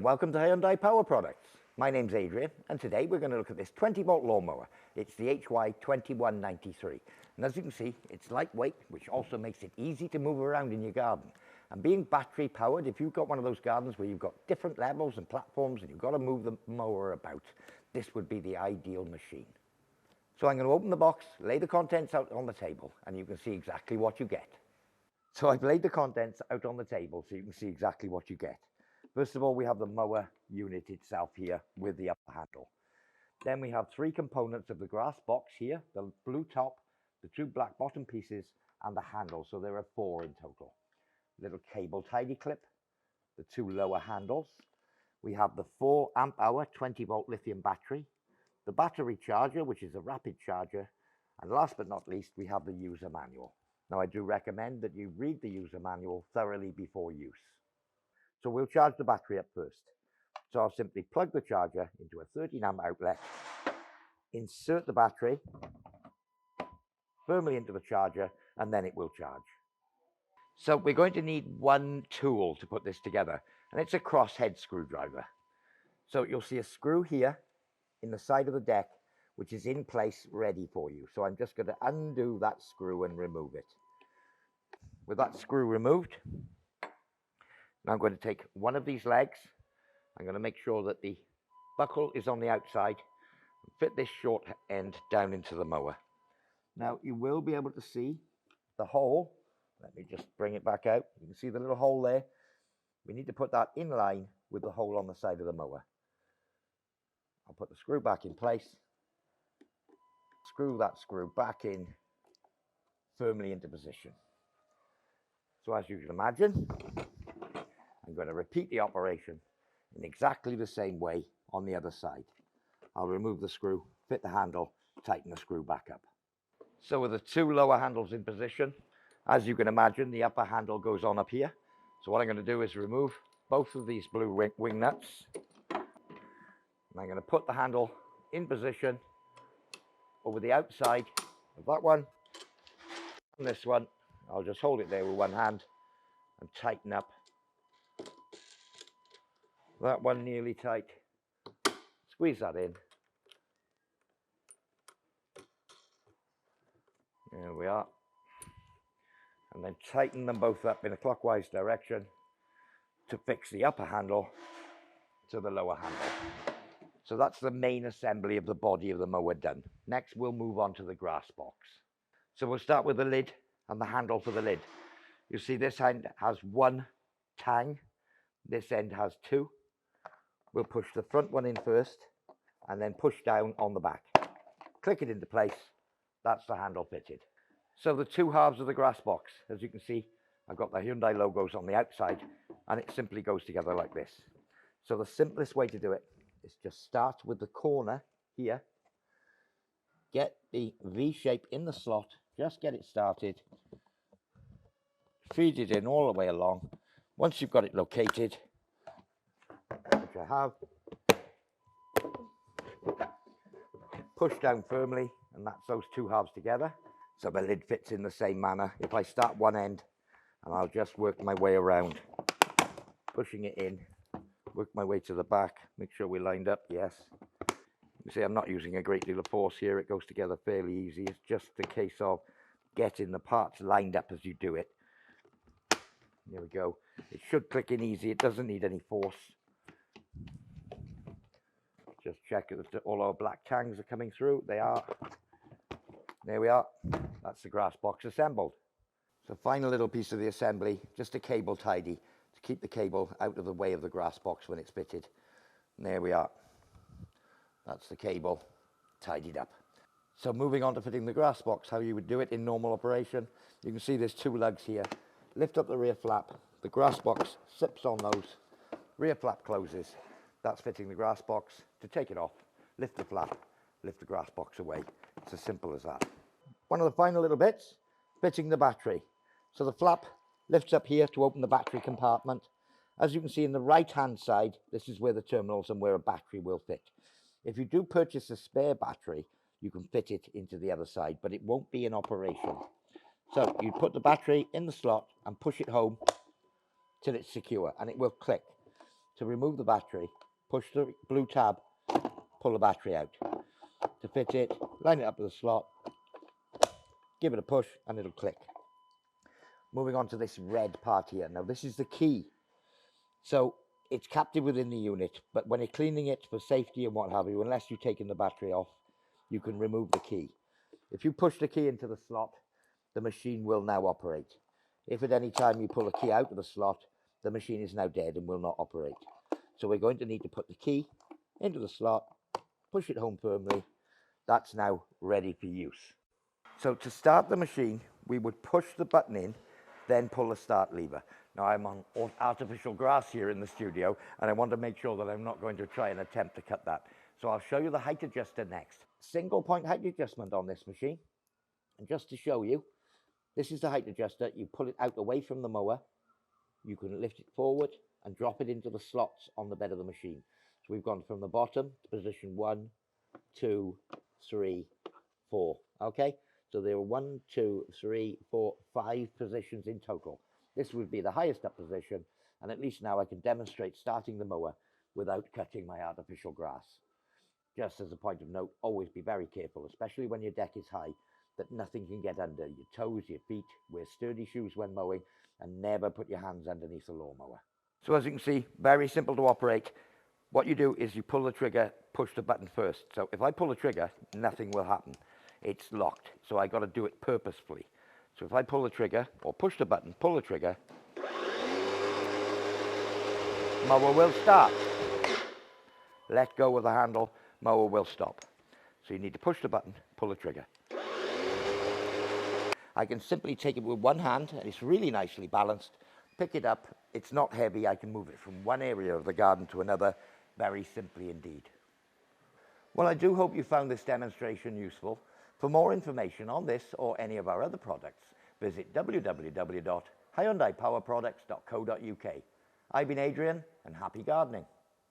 and welcome to Hyundai Power Products. My name's Adrian, and today we're going to look at this 20-volt lawnmower. It's the HY2193, and as you can see, it's lightweight, which also makes it easy to move around in your garden. And being battery powered, if you've got one of those gardens where you've got different levels and platforms and you've got to move the mower about, this would be the ideal machine. So I'm going to open the box, lay the contents out on the table, and you can see exactly what you get. So I've laid the contents out on the table so you can see exactly what you get. First of all, we have the mower unit itself here with the upper handle. Then we have three components of the grass box here, the blue top, the two black bottom pieces, and the handle. So there are four in total. Little cable tidy clip, the two lower handles. We have the 4 amp hour 20-volt lithium battery, the battery charger, which is a rapid charger, and last but not least, we have the user manual. Now, I do recommend that you read the user manual thoroughly before use. So we'll charge the battery up first. So I'll simply plug the charger into a 13 amp outlet, insert the battery firmly into the charger, and then it will charge. So we're going to need one tool to put this together, and it's a crosshead screwdriver. So you'll see a screw here in the side of the deck, which is in place ready for you. So I'm just going to undo that screw and remove it. With that screw removed, now I'm going to take one of these legs. I'm going to make sure that the buckle is on the outside and fit this short end down into the mower. Now you will be able to see the hole. Let me just bring it back out. You can see the little hole there. We need to put that in line with the hole on the side of the mower. I'll put the screw back in place. Screw that screw back in firmly into position. So as you can imagine, I'm going to repeat the operation in exactly the same way on the other side. I'll remove the screw, fit the handle, tighten the screw back up. So with the two lower handles in position, as you can imagine, the upper handle goes on up here. So what I'm going to do is remove both of these blue wing nuts. And I'm going to put the handle in position over the outside of that one and this one. I'll just hold it there with one hand and tighten up that one nearly tight. Squeeze that in. There we are. And then tighten them both up in a clockwise direction to fix the upper handle to the lower handle. So that's the main assembly of the body of the mower done. Next, we'll move on to the grass box. So we'll start with the lid and the handle for the lid. You see this end has one tang. This end has two. We'll push the front one in first and then push down on the back. Click it into place. That's the handle fitted. So the two halves of the grass box, as you can see, I've got the Hyundai logos on the outside, and it simply goes together like this. So the simplest way to do it is just start with the corner here. Get the V shape in the slot. Just get it started. Feed it in all the way along. Once you've got it located, which I have, push down firmly, and that's those two halves together. So the lid fits in the same manner. If I start one end, and I'll just work my way around, pushing it in, work my way to the back, make sure we're lined up, yes. You see, I'm not using a great deal of force here. It goes together fairly easy. It's just a case of getting the parts lined up as you do it. There we go. It should click in easy. It doesn't need any force. Just check that all our black tangs are coming through. They are. There we are. That's the grass box assembled. So final little piece of the assembly, just a cable tidy to keep the cable out of the way of the grass box when it's fitted. And there we are. That's the cable tidied up. So moving on to fitting the grass box, how you would do it in normal operation. You can see there's two lugs here. Lift up the rear flap. The grass box slips on those. Rear flap closes. That's fitting the grass box. To take it off, lift the flap, lift the grass box away. It's as simple as that. One of the final little bits, fitting the battery. So the flap lifts up here to open the battery compartment. As you can see in the right hand side, this is where the terminals and where a battery will fit. If you do purchase a spare battery, you can fit it into the other side, but it won't be in operation. So you put the battery in the slot and push it home till it's secure, and it will click. to remove the battery, push the blue tab, pull the battery out. To fit it, line it up with the slot, give it a push, and it'll click. Moving on to this red part here. Now this is the key. So it's captive within the unit, but when you're cleaning it for safety and what have you, unless you've taken the battery off, you can remove the key. If you push the key into the slot, the machine will now operate. If at any time you pull the key out of the slot, the machine is now dead and will not operate. So we're going to need to put the key into the slot, push it home firmly. That's now ready for use. So to start the machine, we would push the button in, then pull the start lever. Now I'm on artificial grass here in the studio, and I want to make sure that I'm not going to try and attempt to cut that. So I'll show you the height adjuster next. Single point height adjustment on this machine. And just to show you, this is the height adjuster. You pull it out away from the mower. You can lift it forward and drop it into the slots on the bed of the machine. So we've gone from the bottom to position 1, 2, 3, 4. Okay, so there are 1, 2, 3, 4, 5 positions in total. This would be the highest up position, and at least now I can demonstrate starting the mower without cutting my artificial grass. Just as a point of note, always be very careful, especially when your deck is high, that nothing can get under your toes, your feet. Wear sturdy shoes when mowing, and never put your hands underneath the lawnmower. So as you can see, very simple to operate. What you do is you pull the trigger, push the button first. So if I pull the trigger, nothing will happen. It's locked, so I got to do it purposefully. So if I pull the trigger, or push the button, pull the trigger, mower will start. Let go of the handle, mower will stop. So you need to push the button, pull the trigger. I can simply take it with one hand, and it's really nicely balanced. Pick it up, it's not heavy, I can move it from one area of the garden to another very simply indeed. Well, I do hope you found this demonstration useful. For more information on this or any of our other products, visit www.hyundaipowerproducts.co.uk. I've been Adrian, and happy gardening.